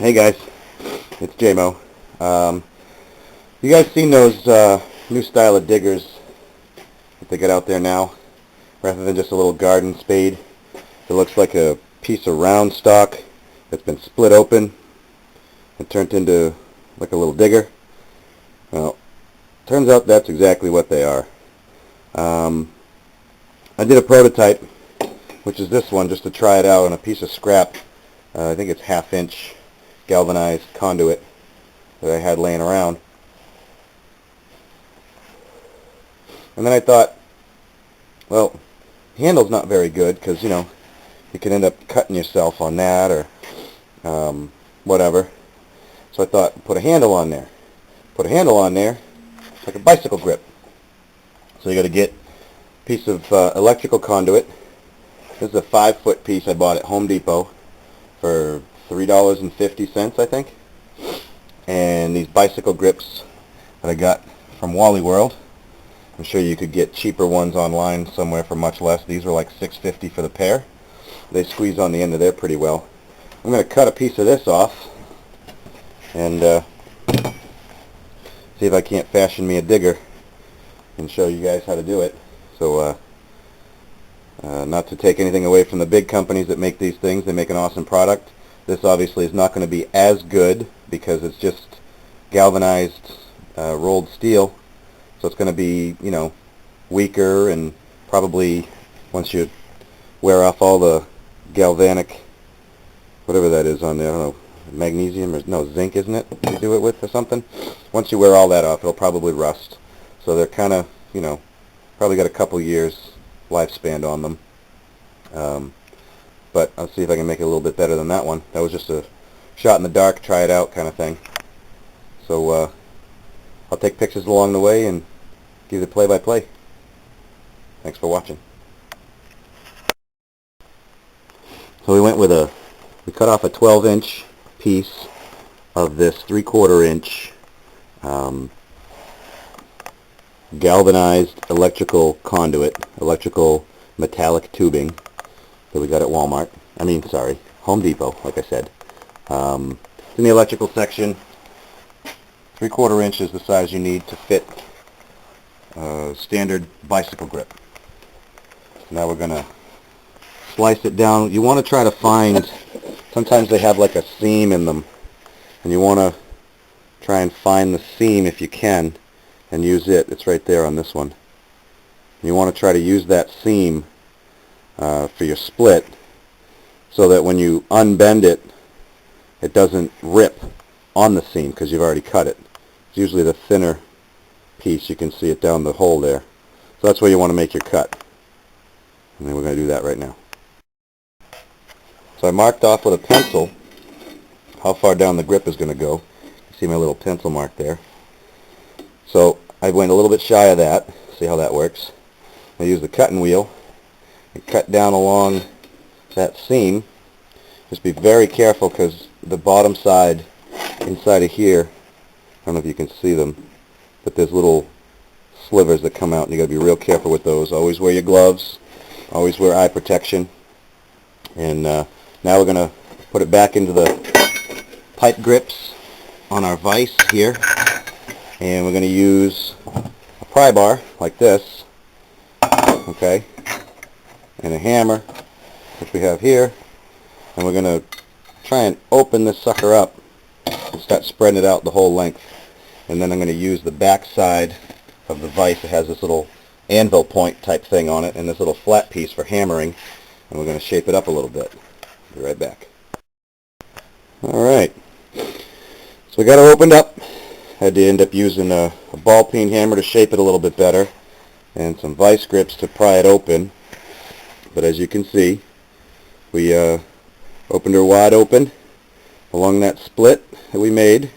Hey guys, it's JMO. You guys seen those new style of diggers that they got out there now? Rather than just a little garden spade, it looks like a piece of round stock that's been split open and turned into like a little digger. Well, turns out that's exactly what they are. I did a prototype, which is this one, just to try it out on a piece of scrap. I think it's 1/2 inch galvanized conduit that I had laying around. And then I thought, well, the handle's not very good because, you can end up cutting yourself on that or whatever. So I thought, put a handle on there. Put a handle on there like a bicycle grip. So you got to get a piece of electrical conduit. This is a 5-foot piece I bought at Home Depot for $3.50, I think. And these bicycle grips that I got from Wally World. I'm sure you could get cheaper ones online somewhere for much less. These were like $6.50 for the pair. They squeeze on the end of there pretty well. I'm going to cut a piece of this off and see if I can't fashion me a digger and show you guys how to do it. So not to take anything away from the big companies that make these things. They make an awesome product. This obviously is not going to be as good because it's just galvanized rolled steel. So it's going to be, weaker, and probably once you wear off all the galvanic, whatever that is on there, I don't know, magnesium or no, zinc, isn't it? You do it with or something? Once you wear all that off, it'll probably rust. So they're kind of, probably got a couple years lifespan on them. But I'll see if I can make it a little bit better than that one. That was just a shot in the dark, try it out kind of thing. So I'll take pictures along the way and give you the play-by-play. Thanks for watching. So we cut off a 12-inch piece of this 3/4 inch galvanized electrical conduit, electrical metallic tubing that we got at Walmart. Home Depot, like I said. It's in the electrical section. 3/4 inch is the size you need to fit a standard bicycle grip. Now we're going to slice it down. You want to try to find, sometimes they have like a seam in them, and you want to try and find the seam if you can and use it. It's right there on this one. You want to try to use that seam for your split so that when you unbend it, it doesn't rip on the seam because you've already cut it. It's usually the thinner piece. You can see it down the hole there. So that's where you want to make your cut. And then we're going to do that right now. So I marked off with a pencil how far down the grip is going to go. You see my little pencil mark there. So I went a little bit shy of that. See how that works. I use the cutting wheel and cut down along that seam. Just be very careful because the bottom side, inside of here, I don't know if you can see them, but there's little slivers that come out, and you got to be real careful with those. Always wear your gloves. Always wear eye protection. And now we're going to put it back into the pipe grips on our vise here, and we're going to use a pry bar like this, okay, and a hammer, which we have here, and we're going to try and open this sucker up and start spreading it out the whole length. And then I'm going to use the back side of the vise. It has this little anvil point type thing on it and this little flat piece for hammering, and we're going to shape it up a little bit. Be right back. Alright, so we got it opened up. Had to end up using a ball peen hammer to shape it a little bit better and some vise grips to pry it open. But as you can see, we opened her wide open along that split that we made.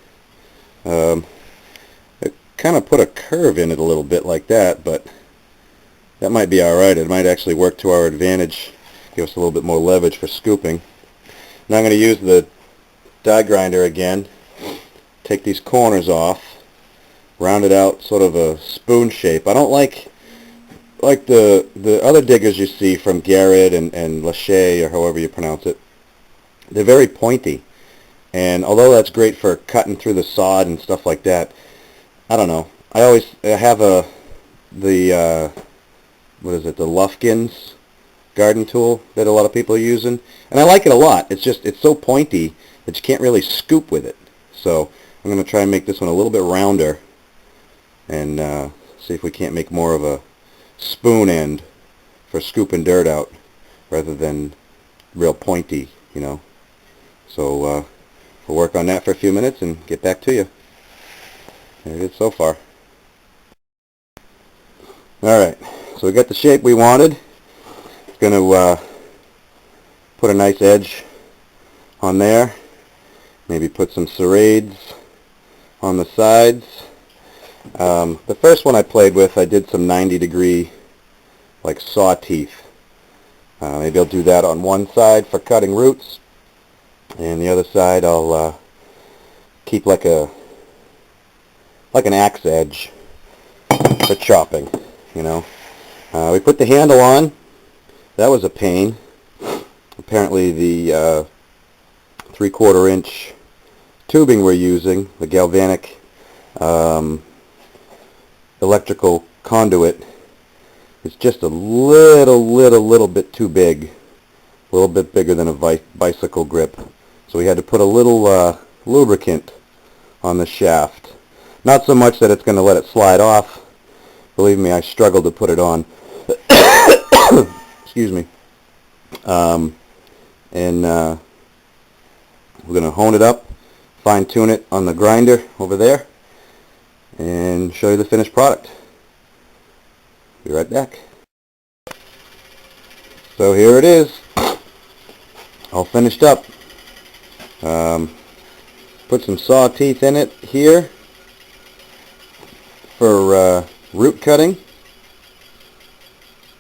It kind of put a curve in it a little bit like that, but that might be alright. It might actually work to our advantage, give us a little bit more leverage for scooping. Now I'm going to use the die grinder again, take these corners off, round it out sort of a spoon shape. I don't like the other diggers you see from Garrett and Lachey, or however you pronounce it. They're very pointy, And although that's great for cutting through the sod and stuff like that, I don't know. I have the what is it, the Lufkin's garden tool that a lot of people are using, and I like it a lot. It's so pointy that you can't really scoop with it. So I'm going to try and make this one a little bit rounder and see if we can't make more of a spoon end for scooping dirt out rather than real pointy, you know. So we'll work on that for a few minutes and get back to you. There it is so far. Alright, so we got the shape we wanted. Going to put a nice edge on there. Maybe put some serrades on the sides. The first one I played with, I did some 90-degree like saw teeth. Maybe I'll do that on one side for cutting roots, and the other side I'll keep like an axe edge for chopping, you know. We put the handle on. That was a pain. Apparently the 3/4 inch tubing we're using, the galvanic electrical conduit, is just a little bit too big, a little bit bigger than a bicycle grip. So we had to put a little lubricant on the shaft. Not so much that it's going to let it slide off. Believe me, I struggled to put it on. Excuse me. We're going to hone it up, fine tune it on the grinder over there, and show you the finished product. Be right back. So here it is, all finished up. Put some saw teeth in it here for root cutting.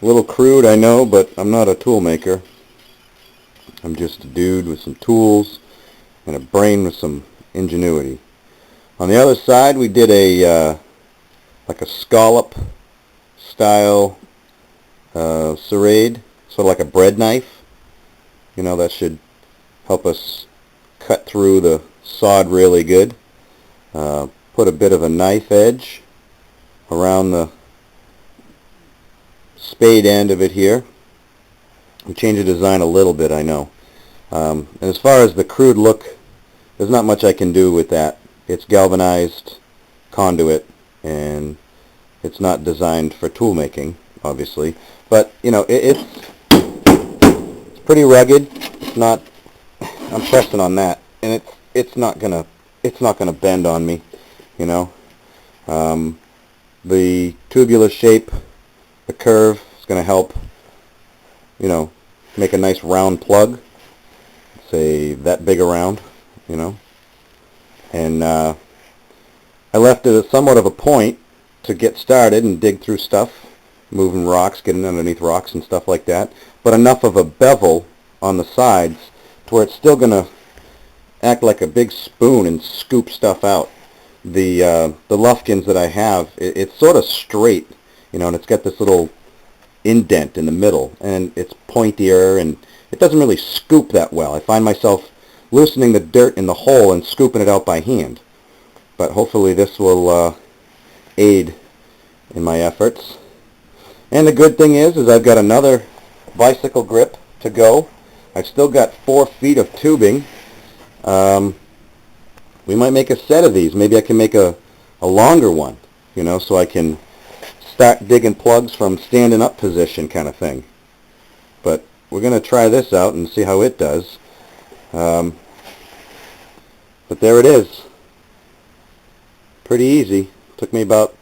A little crude, I know, but I'm not a tool maker. I'm just a dude with some tools and a brain with some ingenuity. On the other side, we did a like a scallop style serrade, sort of like a bread knife. You know, that should help us cut through the sod really good. Put a bit of a knife edge around the spade end of it here. We changed the design a little bit, I know. And as far as the crude look, there's not much I can do with that. It's galvanized conduit, and it's not designed for tool making, obviously. But you know, it's pretty rugged. It's not. I'm pressing on that, and it's not gonna bend on me, you know. The tubular shape, the curve, is going to help, you know, make a nice round plug, say that big around, you know. And I left it at somewhat of a point to get started and dig through stuff, moving rocks, getting underneath rocks and stuff like that, but enough of a bevel on the sides to where it's still going to act like a big spoon and scoop stuff out. The Lufkins that I have, it's sort of straight, you know, and it's got this little indent in the middle, and it's pointier, and it doesn't really scoop that well. I find myself loosening the dirt in the hole and scooping it out by hand. But hopefully this will aid in my efforts. And the good thing is I've got another bicycle grip to go. I've still got 4 feet of tubing. We might make a set of these. Maybe I can make a longer one, you know, so I can start digging plugs from standing up position kind of thing. But we're going to try this out and see how it does. But there it is. Pretty easy. Took me about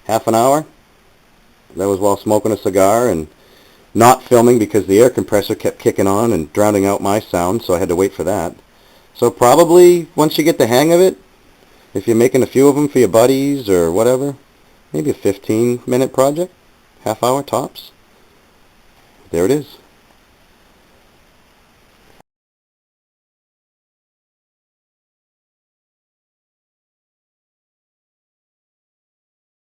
half an hour. That was while smoking a cigar and not filming because the air compressor kept kicking on and drowning out my sound, so I had to wait for that. So probably once you get the hang of it, if you're making a few of them for your buddies or whatever, maybe a 15-minute project, half hour tops. There it is.